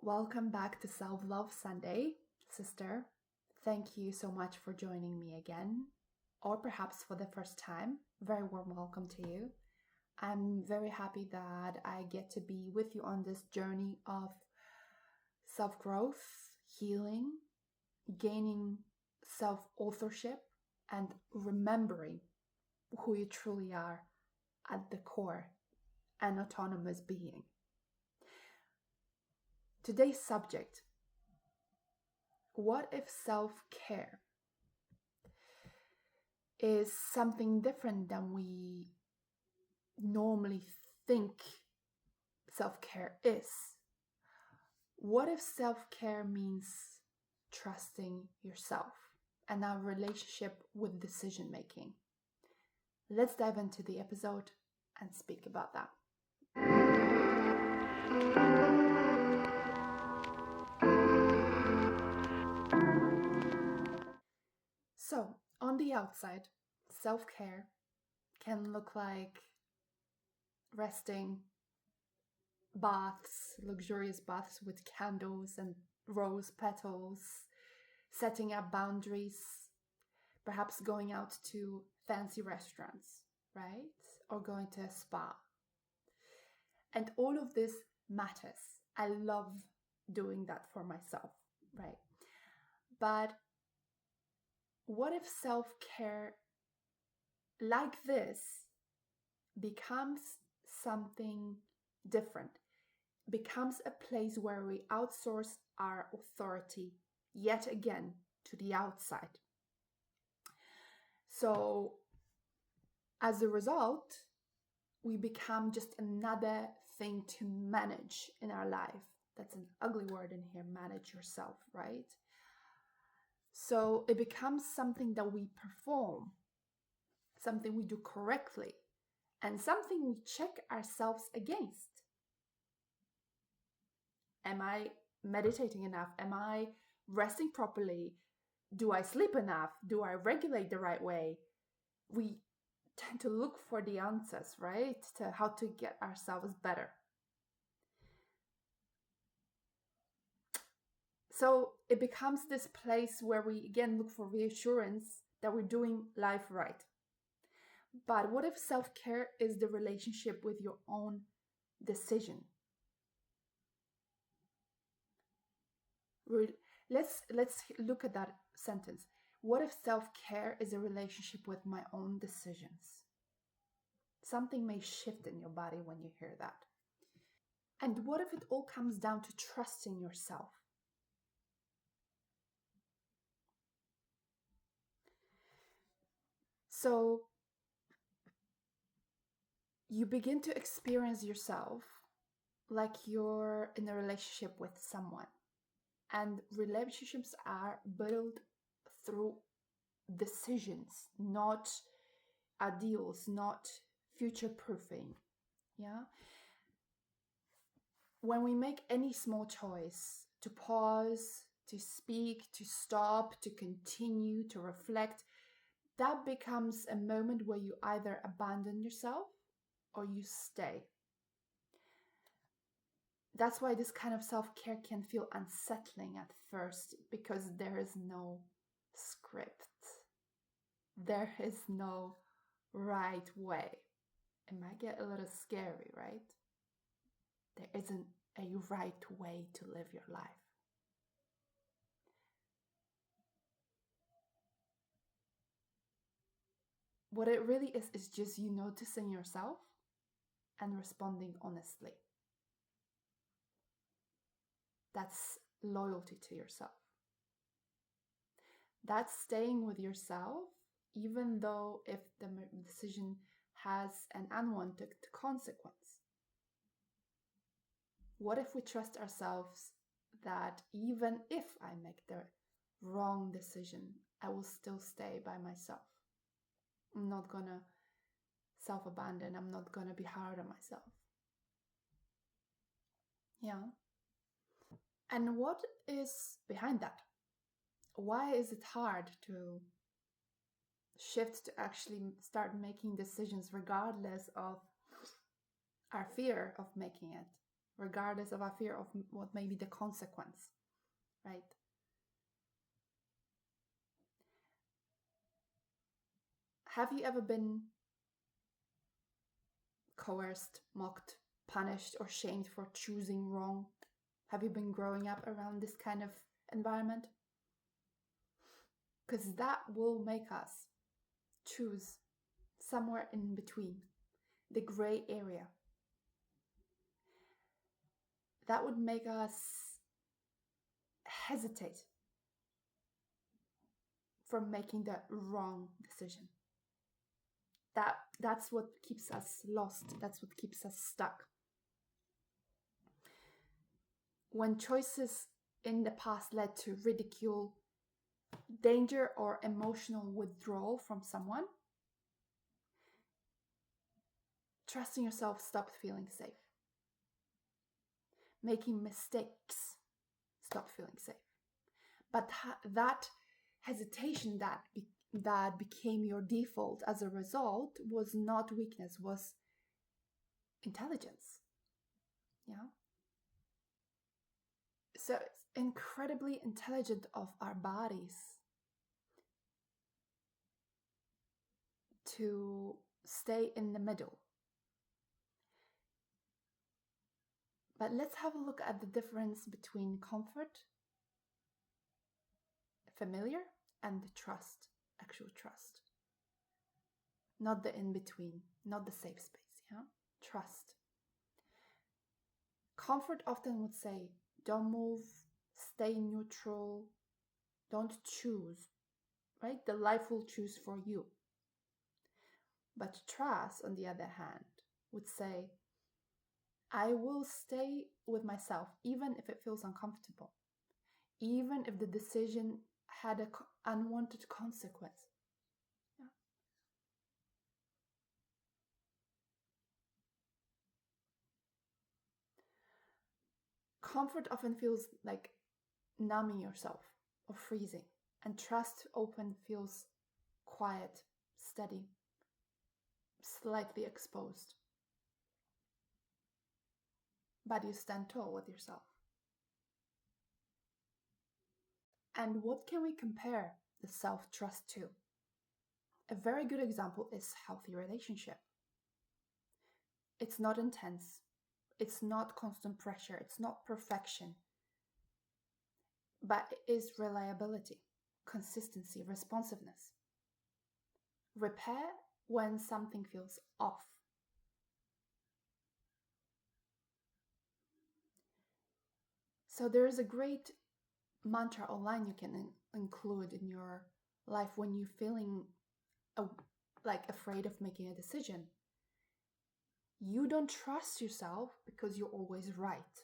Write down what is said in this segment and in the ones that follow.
Welcome back to Self-Love Sunday, sister. Thank you so much for joining me again, or perhaps for the first time. Very warm welcome to you. I'm very happy that I get to be with you on this journey of self-growth, healing, gaining self-authorship, and remembering who you truly are at the core, an autonomous being. Today's subject: what if self-care is something different than we normally think self-care is? What if self-care means trusting yourself and our relationship with decision making? Let's dive into the episode and speak about that. So, on the outside, self-care can look like resting, baths, luxurious baths with candles and rose petals, setting up boundaries, perhaps going out to fancy restaurants, right? Or going to a spa. And all of this matters. I love doing that for myself, right? But what if self-care like this becomes something different, becomes a place where we outsource our authority yet again to the outside? So as a result, we become just another thing to manage in our life. That's an ugly word in here, manage yourself, right? So it becomes something that we perform, something we do correctly, and something we check ourselves against. Am I meditating enough? Am I resting properly? Do I sleep enough? Do I regulate the right way? We tend to look for the answers, right? To how to get ourselves better. So it becomes this place where we again look for reassurance that we're doing life right. But what if self-care is the relationship with your own decision? Let's look at that sentence. What if self-care is a relationship with my own decisions? Something may shift in your body when you hear that. And what if it all comes down to trusting yourself? So you begin to experience yourself like you're in a relationship with someone. And relationships are built through decisions, not ideals, not future proofing. Yeah. When we make any small choice to pause, to speak, to stop, to continue, to reflect, that becomes a moment where you either abandon yourself or you stay. That's why this kind of self-care can feel unsettling at first, because there is no script. There is no right way. It might get a little scary, right? There isn't a right way to live your life. What it really is just you noticing yourself and responding honestly. That's loyalty to yourself. That's staying with yourself, even though if the decision has an unwanted consequence. What if we trust ourselves that even if I make the wrong decision, I will still stay by myself? I'm not gonna self-abandon. I'm not gonna be hard on myself. Yeah. And what is behind that? Why is it hard to shift to actually start making decisions regardless of our fear of making it, regardless of our fear of what may be the consequence, right? Have you ever been coerced, mocked, punished, or shamed for choosing wrong? Have you been growing up around this kind of environment? Because that will make us choose somewhere in between, the gray area. That would make us hesitate from making the wrong decision. That's what keeps us lost. That's what keeps us stuck. When choices in the past led to ridicule, danger, or emotional withdrawal from someone, trusting yourself stopped feeling safe. Making mistakes stopped feeling safe. But that hesitation that became your default as a result was not weakness, was intelligence. Yeah. So it's incredibly intelligent of our bodies to stay in the middle. But let's have a look at the difference between comfort, familiar, and the trust, actual trust. Not the in-between, not the safe space, yeah? Trust. Comfort often would say, don't move, stay neutral, don't choose, right? The life will choose for you. But trust, on the other hand, would say, I will stay with myself, even if it feels uncomfortable, even if the decision had an unwanted consequence. Yeah. Comfort often feels like numbing yourself or freezing, and trust often feels quiet, steady, slightly exposed. But you stand tall with yourself. And what can we compare the self-trust to? A very good example is healthy relationship. It's not intense. It's not constant pressure. It's not perfection. But it is reliability, consistency, responsiveness. Repair when something feels off. So there is a great mantra online you can include in your life when you're feeling like afraid of making a decision. You don't trust yourself because you're always right.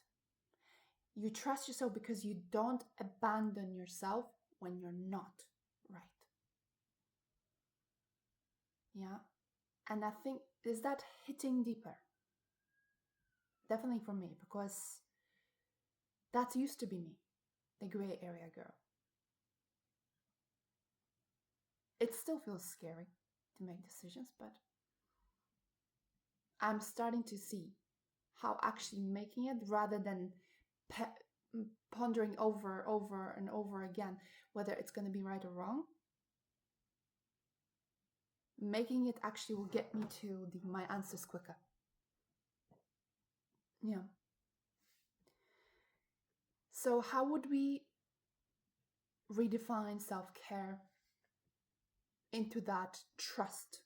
You trust yourself because you don't abandon yourself when you're not right. Yeah. And I think, is that hitting deeper? Definitely for me, because that used to be me, the gray area girl. It still feels scary to make decisions, but I'm starting to see how actually making it, rather than pondering over and over again whether it's going to be right or wrong, making it actually will get me to my answers quicker. Yeah. So how would we redefine self-care into that trust?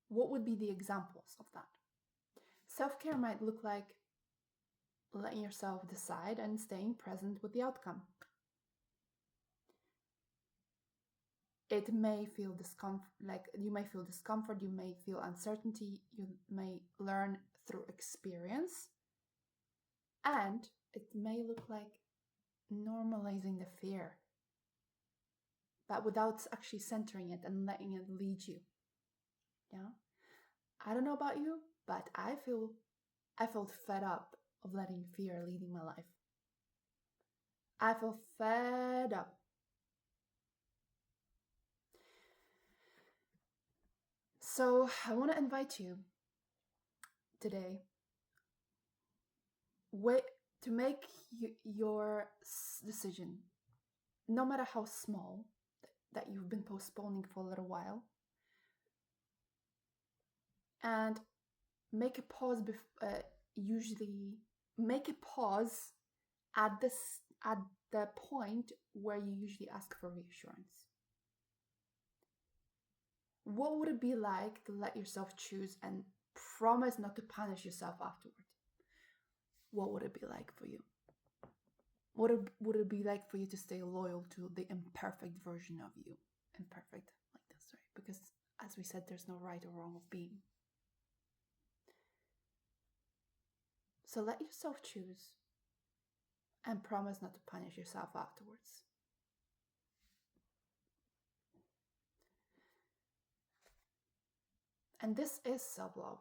What would be the examples of that? Self-care might look like letting yourself decide and staying present with the outcome. It may feel discomfort, like you may feel discomfort, you may feel uncertainty, you may learn through experience, and it may look like normalizing the fear, but without actually centering it and letting it lead you. Yeah. I don't know about you, but I felt fed up of letting fear leading my life. I feel fed up. So I want to invite you today, to make your decision, no matter how small, that you've been postponing for a little while, and make a pause. Usually, make a pause at the point where you usually ask for reassurance. What would it be like to let yourself choose and promise not to punish yourself afterward? What would it be like for you? What would it be like for you to stay loyal to the imperfect version of you? Imperfect like this, right? Because as we said, there's no right or wrong of being. So let yourself choose and promise not to punish yourself afterwards. And this is self-love.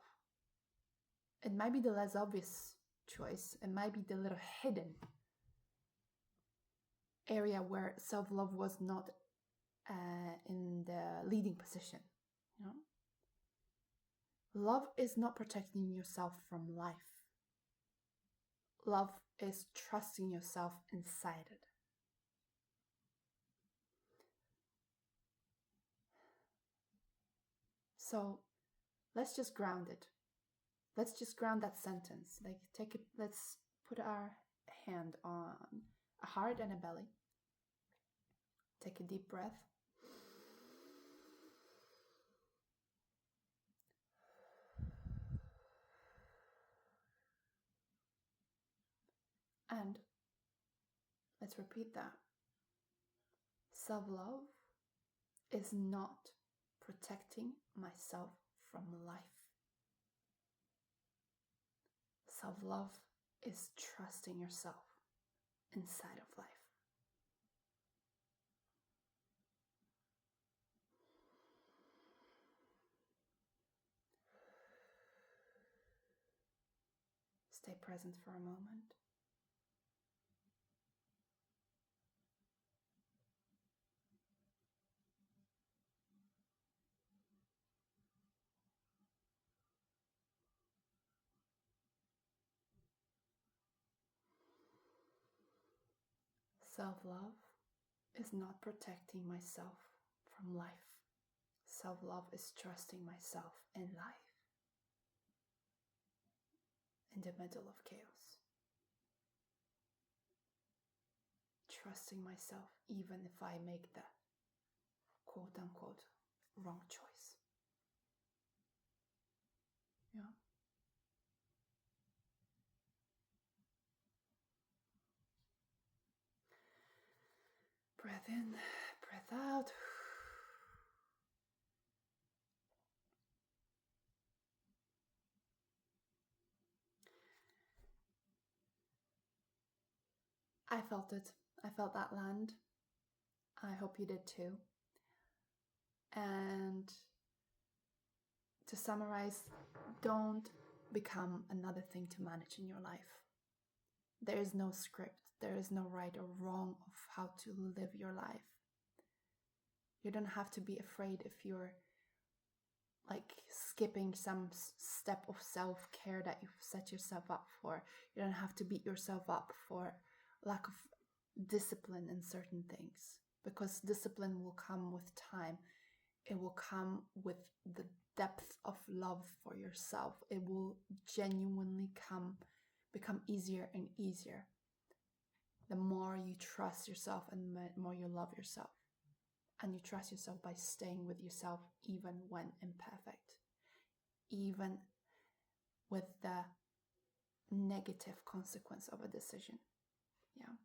It might be the less obvious choice. It might be the little hidden area where self-love was not in the leading position. You know? Love is not protecting yourself from life. Love is trusting yourself inside it. So let's just ground it. Let's just ground that sentence. Like let's put our hand on a heart and a belly. Take a deep breath. And let's repeat that. Self-love is not protecting myself from life. Self-love is trusting yourself inside of life. Stay present for a moment. Self-love is not protecting myself from life. Self-love is trusting myself in life, in the middle of chaos. Trusting myself even if I make the quote-unquote wrong choice. Yeah. Breath in, breath out. I felt it. I felt that land. I hope you did too. And to summarize, don't become another thing to manage in your life. There is no script. There is no right or wrong of how to live your life. You don't have to be afraid if you're like skipping some step of self-care that you've set yourself up for. You don't have to beat yourself up for lack of discipline in certain things, because discipline will come with time. It will come with the depth of love for yourself. It will genuinely become easier and easier the more you trust yourself and the more you love yourself. And you trust yourself by staying with yourself even when imperfect, even with the negative consequence of a decision. Yeah.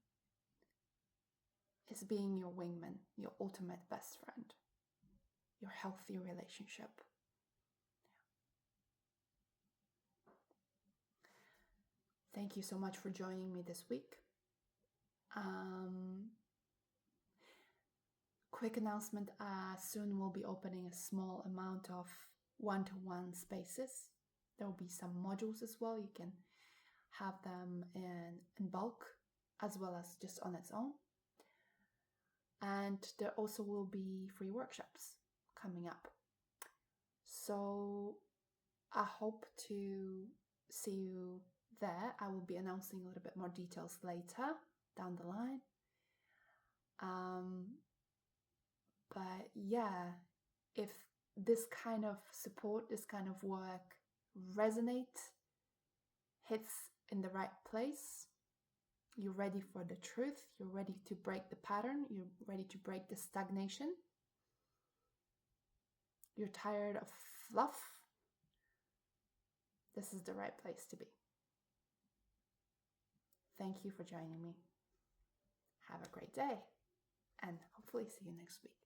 It's being your wingman, your ultimate best friend, your healthy relationship. Yeah. Thank you so much for joining me this week. Quick announcement, soon we'll be opening a small amount of one-to-one spaces. There will be some modules as well. You can have them in bulk as well as just on its own. And there also will be free workshops coming up. So I hope to see you there. I will be announcing a little bit more details later down the line. But yeah, if this kind of support, this kind of work resonates, hits in the right place, you're ready for the truth, you're ready to break the pattern, you're ready to break the stagnation, you're tired of fluff, this is the right place to be. Thank you for joining me. Have a great day, and hopefully see you next week.